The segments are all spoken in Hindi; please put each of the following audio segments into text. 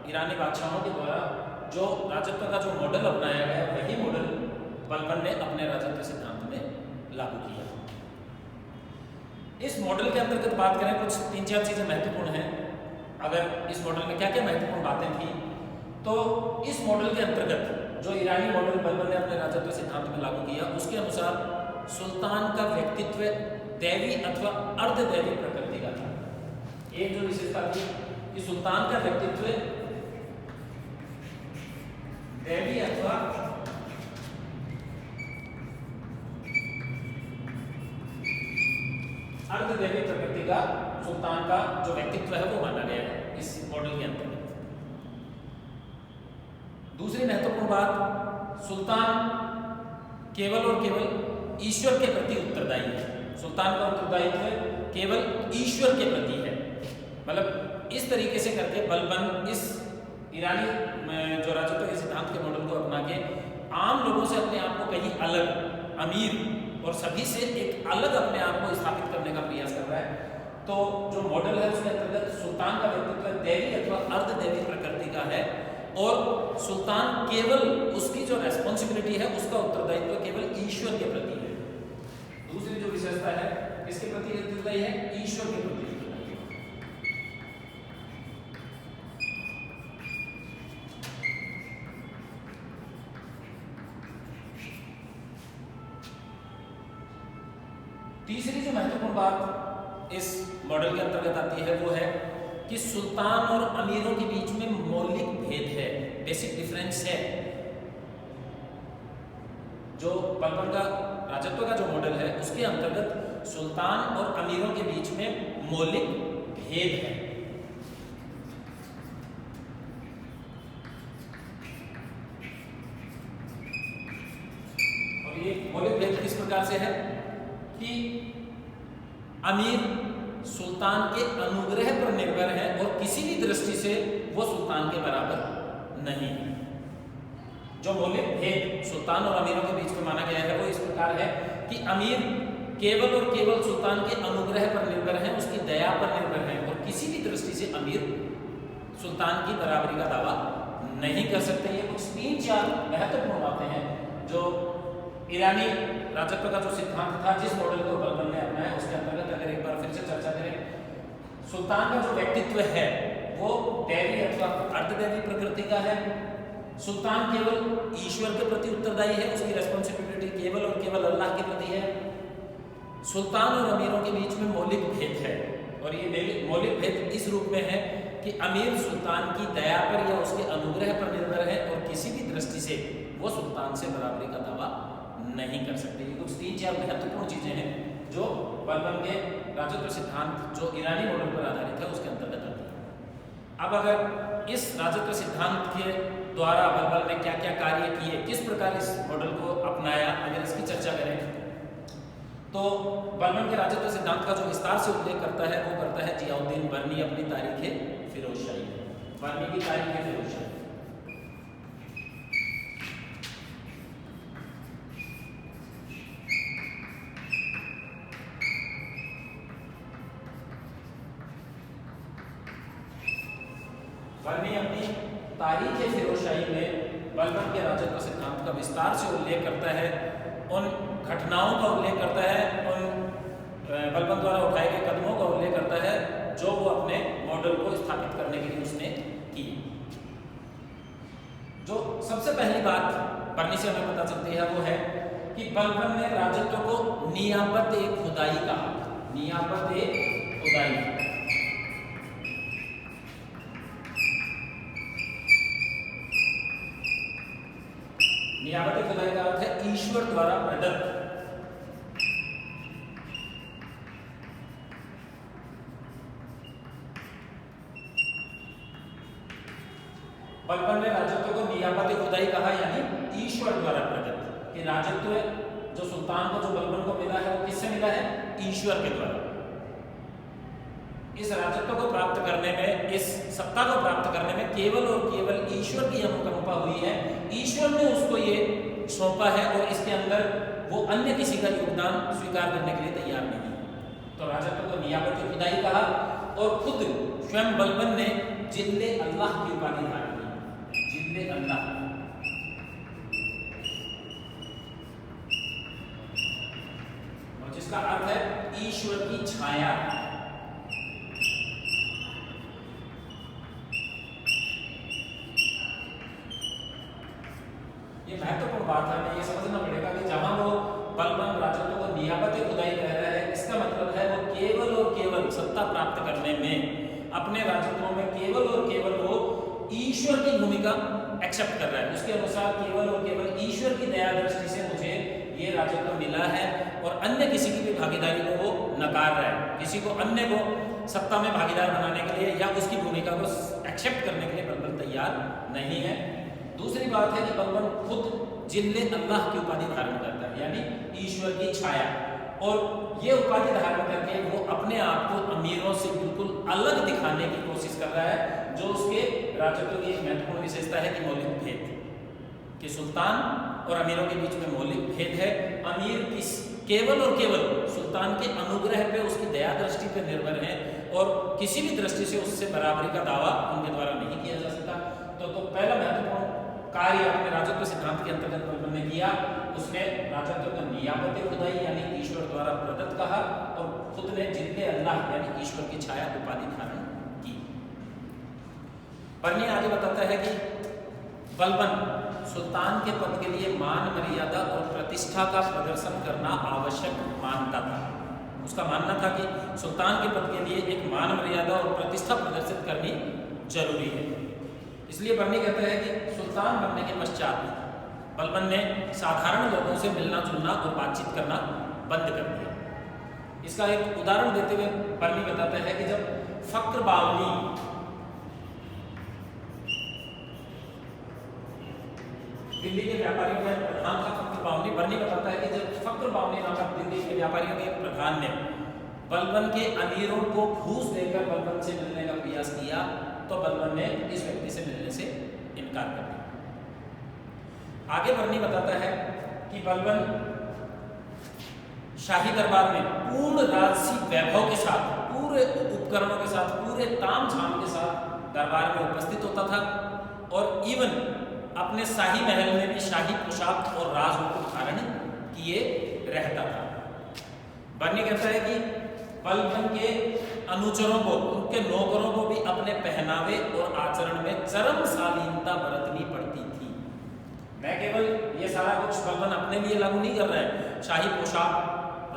ईरानी बादशाहों के द्वारा जो राजत्व का जो मॉडल अपनाया गया, वही मॉडल बलबन ने अपने राजत्व सिद्धांत में लागू किया। इस मॉडल के अंतर्गत बात करें, कुछ 3-4 चीज़ें महत्वपूर्ण हैं। अगर इस मॉडल में क्या क्या महत्वपूर्ण बातें थी, तो इस मॉडल के अंतर्गत जो ईरानी मॉडल बलबन ने अपने राजत्व सिद्धांत में लागू किया, उसके अनुसार सुल्तान का व्यक्तित्व दैवी अथवा अर्धदैवी प्रकृति का था। एक जो विशेषता थी कि सुल्तान का व्यक्तित्व दैवी अथवा अर्धदैवी प्रकृति का सुल्तान का जो व्यक्तित्व है वो माना गया है इस मॉडल के अंतर्गत। दूसरी महत्वपूर्ण बात, सुल्तान केवल और केवल ईश्वर के प्रति उत्तरदायी है। सुल्तान का उत्तरदायित्व केवल ईश्वर के प्रति है। मतलब इस तरीके से करके बलबन इस ईरानी जो राजत्व के सिद्धांत के मॉडल को अपना के आम लोगों से अपने आप को कहीं अलग, अमीर और सभी से एक अलग अपने आप को स्थापित करने का प्रयास कर रहा है। तो जो मॉडल है उसके अंतर्गत सुल्तान का व्यक्तित्व दैवी अथवा अर्धदैवी प्रकृति का है और सुल्तान केवल उसकी जो रेस्पॉन्सिबिलिटी है, उसका उत्तरदायित्व केवल ईश्वर के प्रति है। दूसरी जो विशेषता है, किसके प्रति उत्तरदायी है? ईश्वर के प्रति। तीसरी जो महत्वपूर्ण बात इस मॉडल के अंतर्गत आती है वो है कि सुल्तान और अमीरों के बीच में मौलिक भेद है, बेसिक डिफरेंस है। जो बलबन का राजत्व का जो मॉडल है उसके अंतर्गत सुल्तान और अमीरों के बीच में मौलिक भेद है। और ये मौलिक भेद किस प्रकार से है कि अमीर सुल्तान के अनुग्रह पर निर्भर है और किसी भी दृष्टि से वो सुल्तान के बराबर नहीं है। जो मौलिक भेद सुल्तान और अमीरों के बीच में माना गया है वो इस प्रकार है कि अमीर केवल और केवल सुल्तान के अनुग्रह पर निर्भर है, उसकी दया पर निर्भर है और किसी भी दृष्टि से अमीर सुल्तान की बराबरी का दावा नहीं कर सकते। ये कुछ 3-4 महत्वपूर्ण बातें हैं जो ईरानी राजत्व का जो सिद्धांत था, जिस मॉडल को बलबन ने अपनाया, उसके अंतर्गत अगर एक बार फिर से चर्चा करें, सुल्तान का जो व्यक्तित्व है वो दैवी अथवा अर्धदैवी प्रकृति का है। सुल्तान केवल ईश्वर के प्रति उत्तरदायी है, उसकी रेस्पॉन्सिबिलिटी केवल और केवल अल्लाह के प्रति है। सुल्तान और अमीरों के बीच में मौलिक भेद है और ये मौलिक भेद इस रूप में है कि अमीर सुल्तान की दया पर या उसके अनुग्रह पर निर्भर है और किसी भी दृष्टि से वो सुल्तान से बराबरी का दावा नहीं कर सकते। ये कुछ 3-4 महत्वपूर्ण चीजें हैं जो बलबन के राजत्व सिद्धांत जो ईरानी मॉडल पर आधारित है उसके अंतर्गत आती है। अब अगर इस राजत्व सिद्धांत के द्वारा बलबन ने क्या क्या कार्य किए, किस प्रकार इस मॉडल को अपनाया, अगर इसकी चर्चा करें तो बलबन के राजत्व सिद्धांत का जो विस्तार से उल्लेख करता है वो करता है जियाउद्दीन बर्नी अपनी तारीख फिरोजशाही में। बर्नी की तारीख फिरोजशाही बर्नी अपनी तारीख फिरोजशाही में बलबन के राजत्व सिद्धांत का विस्तार से उल्लेख करता है, उन घटनाओं का उल्लेख करता है, उन बलबन द्वारा उठाए गए कदमों का उल्लेख करता है जो वो अपने मॉडल को स्थापित करने के लिए उसने की। जो सबसे पहली बात बर्नी से हमें पता चलती है वो है कि बलबन ने राजत्व को नियाबत-ए-खुदाई कहा। नियाबत-ए-खुदाई नियाबत-ए-खुदाई का अर्थ है ईश्वर द्वारा प्रदत्त। बलबन ने राजत्व को नियाबत-ए-खुदाई कहा, यानी ईश्वर द्वारा प्रदत्त। कि राजत्व जो सुल्तान को जो बलबन को मिला है वो किससे मिला है? ईश्वर के द्वारा। इस राजत्व को प्राप्त करने में, इस सत्ता को प्राप्त करने में केवल और केवल ईश्वर की अनुकंपा हुई है। ईश्वर ने उसको ये सौंपा है और इसके अंदर वो अन्य किसी का योगदान स्वीकार करने के लिए तैयार नहीं है। तो राजत्व को नियाबत-ए-खुदाई कहा और खुद स्वयं बलबन ने जिल्ले अल्लाह की उपाधि धारण की, जिल्ले अल्लाह, और जिसका अर्थ है ईश्वर की छाया। ये महत्वपूर्ण बात है, हमें ये समझना पड़ेगा कि जहां वो बलवान राजत्व को नियाबत खुदाई कह रहा है, इसका मतलब है वो केवल और केवल सत्ता प्राप्त करने में, अपने राजत्वों में केवल और केवल वो ईश्वर की भूमिका एक्सेप्ट कर रहा है। उसके अनुसार केवल और केवल ईश्वर की दया दृष्टि से मुझे ये राजत्व मिला है, और अन्य किसी की भी भागीदारी को वो नकार रहा है। किसी को अन्य को सत्ता में भागीदार बनाने के लिए या उसकी भूमिका को एक्सेप्ट करने के लिए बलबन तैयार नहीं है। दूसरी बात है कि बलबन खुद जिल्ले अल्लाह की उपाधि धारण करता है, यानी ईश्वर की छाया, और ये उपाधि धारण करके वो अपने आप को अमीरों से बिल्कुल अलग दिखाने की कोशिश कर रहा है, जो उसके राजत्व की एक महत्वपूर्ण विशेषता है कि मौलिक भेद, कि सुल्तान और अमीरों के बीच में मौलिक भेद है। अमीर किस केवल और केवल सुल्तान के अनुग्रह पे, उसकी दया दृष्टि पे निर्भर है, और किसी भी दृष्टि से उससे बराबरी का दावा उनके द्वारा नहीं किया जा सकता। तो पहला महत्वपूर्ण कार्य अपने राजत्व सिद्धांत के अंतर्गत बलबन ने किया, उसने राजत्व को नियाबत खुदाई यानी ईश्वर द्वारा प्रदत्त कहा, और खुद ने जिल्ले अल्लाह यानी ईश्वर की छाया उपाधि धारण की। बर्नी आगे बताता है कि बलबन सुल्तान के पद के लिए मान मर्यादा और प्रतिष्ठा का प्रदर्शन करना आवश्यक मानता था। उसका मानना था कि सुल्तान के पद के लिए एक मान मर्यादा और प्रतिष्ठा प्रदर्शित करनी जरूरी है। इसलिए बर्नी कहता है कि सुल्तान बनने के पश्चात बलबन ने साधारण लोगों से मिलना जुलना और बातचीत करना बंद कर दिया। इसका एक उदाहरण देते हुए बर्नी बताता है कि जब फक्र बावनी दिल्ली के व्यापारियों का प्रधान था, फक्र बावनी, बर्नी बताता है कि जब फक्र बावनी नामक दिल्ली के व्यापारियों के प्रधान ने बलबन के अमीरों को घूस देकर बलबन से मिलने का प्रयास किया, तो बलबन ने इस व्यक्ति से मिलने से इनकार कर दिया। आगे बर्नी बताता है कि बलबन शाही दरबार में पूर्ण राजसी वैभव के साथ, पूरे उपकरणों के साथ, पूरे ताम झाम के साथ दरबार में उपस्थित होता था, और इवन अपने शाही महल में भी शाही पोशाक और राजमुकुट धारण किए रहता था। बर्नी कहता है कि बलबन के अनुचरों को, उनके नौकरों को भी अपने पहनावे और आचरण में चरम शालीनता बरतनी पड़ती थी। मैं केवल ये सारा कुछ बलबन अपने लिए लागू नहीं कर रहा है, शाही पोशाक,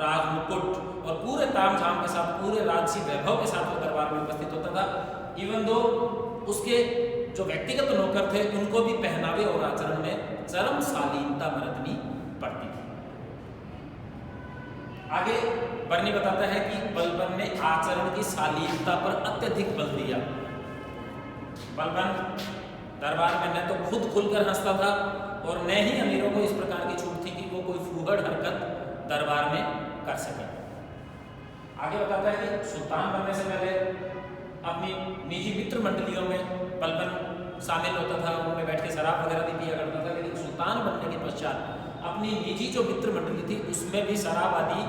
राजमुकुट और पूरे तामझाम के साथ, पूरे राजसी वैभव के साथ वो दरबार में उपस्थित होता था। इवन दो उसके जो व्यक्तिगत नौकर थे, उनको भी पहनावे और आचरण में चरम शालीनता बरतनी पड़ती थी। आगे बर्नी बताता है कि बलबन ने आचरण की शालीनता पर अत्यधिक बल दिया। बलबन दरबार में न तो खुद खुलकर हंसता था, और न ही अमीरों को इस प्रकार की छूट थी कि वो कोई फूहड़ हरकत दरबार में कर सके। आगे बताता है कि सुल्तान बनने से पहले अपनी निजी मित्र मंडलियों में बलबन शामिल होता था, उनमें बैठ के शराब वगैरह भी पिया करता था। लेकिन सुल्तान बनने के पश्चात अपनी निजी जो मित्र मंडली थी, उसमें भी शराब आदि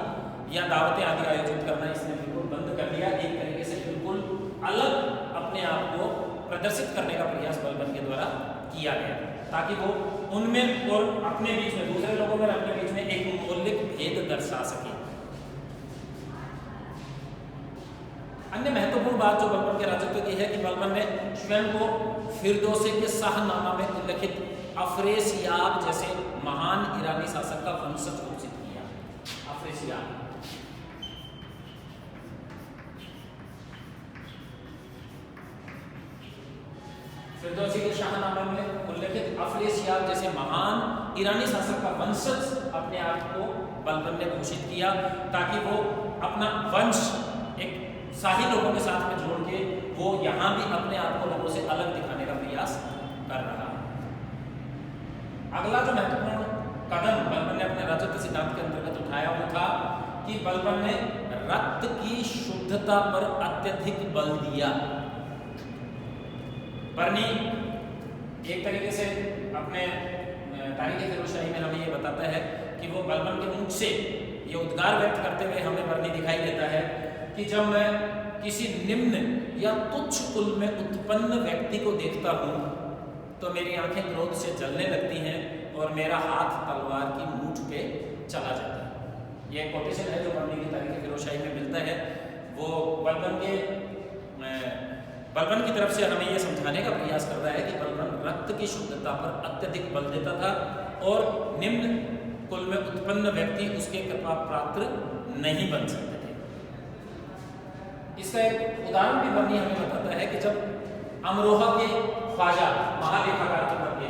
या दावतें आदि आयोजित करना इसने बिल्कुल बंद कर दिया। एक तरीके से बिल्कुल अलग अपने आप को प्रदर्शित करने का प्रयास बलबन के द्वारा किया गया, ताकि वो उनमें और अपने बीच में, दूसरे लोगों में अपने बीच में एक मौलिक भेद दर्शा सके। अन्य महत्वपूर्ण बात जो बलबन के राजत्व की है कि बलबन ने स्वयं को फिरदौसी के शाहनामा में उल्लिखित अफरेसियाब जैसे महान ईरानी शासक का वंशज घोषित किया। अफरेसियाब फिरदौसी के शाहनामे में उल्लिखित अफरेसियाब जैसे महान ईरानी शासक का वंशज अपने आप को बलबन ने घोषित किया, ताकि वो अपना वंश एक शाही लोगों के साथ में जोड़ के वो यहाँ भी अपने आप को लोगों से अलग दिखाने का प्रयास कर रहा है। अगला जो महत्वपूर्ण कदम बलबन ने अपने राजत्व सिद्धांत के अंतर्गत उठाया वो था कि बलबन ने रक्त की शुद्धता पर अत्यधिक बल दिया। बर्नी एक तरीके से अपने तारीख फिरोजशाही में हमें ये बताता है कि वो बलबन के मुख से ये उद्गार व्यक्त करते हुए हमें बर्नी दिखाई देता है कि जब मैं किसी निम्न या तुच्छ कुल में उत्पन्न व्यक्ति को देखता हूँ तो मेरी आंखें क्रोध से जलने लगती हैं और मेरा हाथ तलवार की मूठ पे चला जाता है। यह कोटेशन है जो बर्नी की तारीख फिरोशाही में मिलता है। वो बलबन की तरफ से हमें यह समझाने का प्रयास कर रहा है कि बलबन रक्त की शुद्धता पर अत्यधिक बल देता था और निम्न कुल में उत्पन्न व्यक्ति उसके कृपा पात्र नहीं बन सकते थे। इसका एक उदाहरण भी बर्नी हमें बताता है कि जब अमरोहा के ख्वाजा महालेखाकार के पद के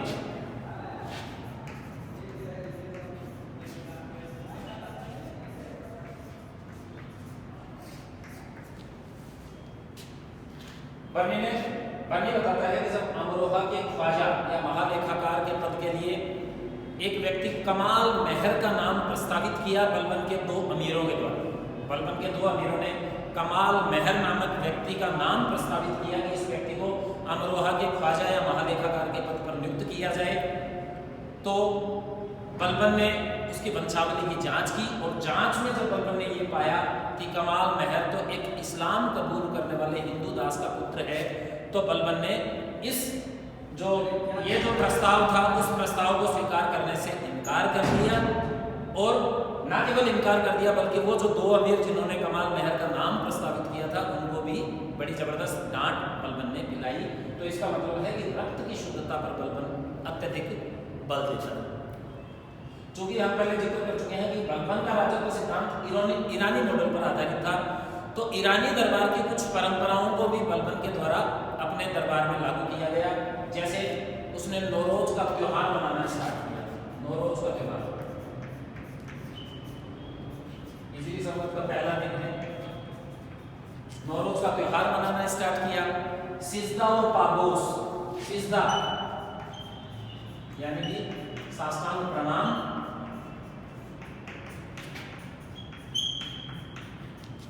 बर्नी बताता है कि जब अमरोहा के ख्वाजा या महालेखाकार के पद के लिए एक व्यक्ति कमाल मेहर का नाम प्रस्तावित किया बलबन के दो अमीरों के द्वारा। बलबन के दो अमीरों ने कमाल मेहर नामक व्यक्ति का नाम प्रस्तावित किया कि इस व्यक्ति को अमरोहा के ख्वाजा या महालेखाकार के पद पर नियुक्त किया जाए। तो बलबन ने उसकी वंशावली की जांच की और जांच में जब बलबन ने ये पाया कि कमाल मेहर तो एक इस्लाम कबूल करने वाले हिंदू दास का पुत्र है, तो बलबन ने जो प्रस्ताव था उस प्रस्ताव को स्वीकार करने से इनकार कर दिया। और न केवल इनकार कर दिया बल्कि वो जो दो अमीर जिन्होंने कमाल मेहर का नाम प्रस्तावित किया था उनको भी बड़ी जबरदस्त डांट बलबन ने पिलाई। तो इसका मतलब है कि रक्त की शुद्धता पर बलबन अत्यधिक बल देता था। चूंकि हम पहले जिक्र कर चुके हैं कि बलबन का राजत्व सिद्धांत ईरानी मॉडल पर आधारित था, तो ईरानी दरबार की कुछ परंपराओं को भी बलबन के द्वारा अपने दरबार में लागू किया गया। जैसे उसने नौरोज का त्योहार मनाना स्टार्ट किया। नौरोज का त्योहार इसी संवत का पहला दिन है। नौरोज का त्योहार मनाना स्टार्ट किया। सिजदा और पागोस, सिजदा यानी कि साष्टांग प्रणाम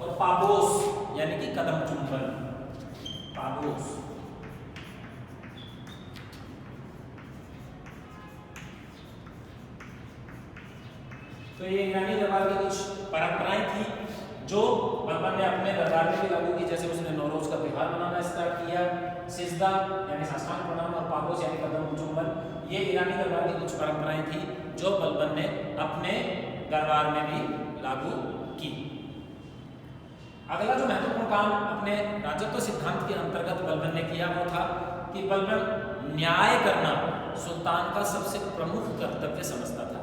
और पागोस यानी कि कदम चुंबन। पागोस तो ये ईरानी दरबार की कुछ परंपराएं थी जो बलबन ने अपने दरबार में भी लागू की। जैसे उसने नौरोज का त्योहार मनाना स्टार्ट किया। सिजदा यानी साष्टांग प्रणाम और पागोस यानी कदम चुंबन, ये ईरानी दरबार की कुछ परंपराएं थी जो बलबन ने अपने दरबार में भी लागू की। अगला जो महत्वपूर्ण काम अपने राजत्व सिद्धांत के अंतर्गत बलबन ने किया वो था कि बलबन न्याय करना सुल्तान का सबसे प्रमुख कर्तव्य समझता था।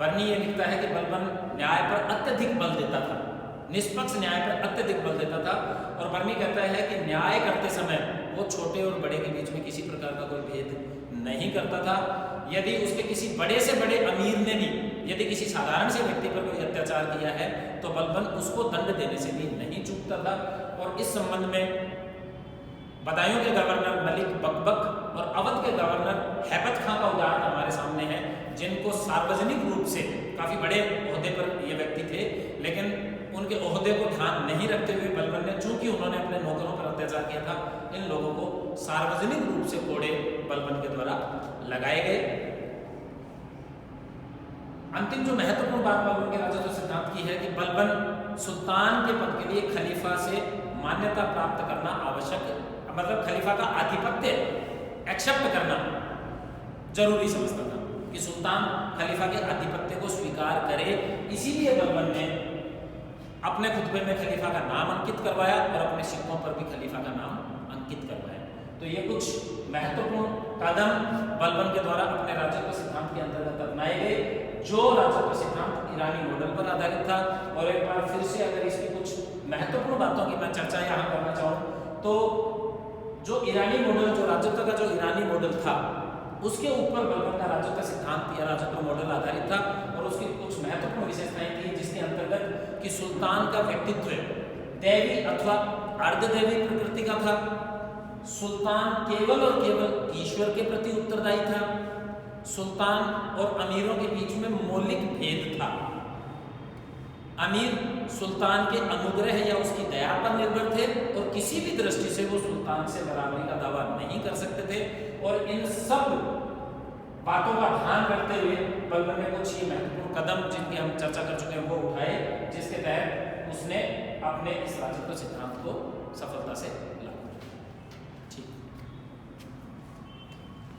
बर्नी ये लिखता है कि बलबन न्याय पर अत्यधिक बल देता था, निष्पक्ष न्याय पर अत्यधिक बल देता था। और बर्नी कहता है कि न्याय करते समय वो छोटे और बड़े के बीच में किसी प्रकार का कोई भेद नहीं करता था। यदि उसके किसी बड़े से बड़े अमीर ने भी यदि किसी साधारण से व्यक्ति पर कोई अत्याचार किया है तो बलबन उसको दंड देने से भी नहीं चूकता था। और इस संबंध में बदायूं के गवर्नर मलिक बकबक और अवध के गवर्नर हैबत खां का उदाहरण हमारे सामने है, जिनको सार्वजनिक रूप से काफी बड़े ओहदे पर ये व्यक्ति थे, लेकिन उनके ओहदे को ध्यान नहीं रखते हुए बलबन ने, चूंकि उन्होंने अपने नौकरों पर अत्याचार किया था, इन लोगों को सार्वजनिक रूप से कोड़े बलबन के द्वारा लगाए गए। अंतिम जो महत्वपूर्ण बात बलबन के राजत्व सिद्धांत की है कि बलबन सुल्तान के पद के लिए खलीफा से मान्यता प्राप्त करना आवश्यक, मतलब खलीफा का आधिपत्य एक्सेप्ट करना जरूरी समझता था कि सुल्तान खलीफा के आधिपत्य को स्वीकार करे। इसीलिए बलबन ने अपने खुतबे में खलीफा का नाम अंकित करवाया और अपने सिक्कों पर भी खलीफा का नाम अंकित करवाया। तो ये कुछ महत्वपूर्ण कदम बलबन के द्वारा अपने राजत्व सिद्धांत के अंतर्गत अपनाए गए, जो राजत्व सिद्धांत ईरानी मॉडल पर आधारित था। और एक बार फिर से अगर इसकी कुछ महत्वपूर्ण बातों की मैं चर्चा यहाँ करना चाहूँ तो जो ईरानी मॉडल, जो राजत्व का जो ईरानी मॉडल था, उसके ऊपर बलबन का राजत्व सिद्धांत या राजत्व मॉडल आधारित था। और उसकी कुछ महत्वपूर्ण विशेषताएं थी जिसके अंतर्गत कि सुल्तान का व्यक्तित्व दैवी अथवा अर्धदैवी प्रकृति का था। सुल्तान केवल और केवल ईश्वर के प्रति उत्तरदायी था। सुल्तान और अमीरों के बीच में मौलिक भेद था। अमीर सुल्तान के अनुग्रह या उसकी दया पर निर्भर थे और किसी भी दृष्टि से वो सुल्तान से बराबरी का दावा नहीं कर सकते थे। और इन सब बातों का ध्यान रखते हुए बलबन ने कुछ ये महत्वपूर्ण कदम जिनकी हम चर्चा कर चुके हैं वो उठाए, जिसके तहत उसने अपने इस राजत्व सिद्धांत को सफलता से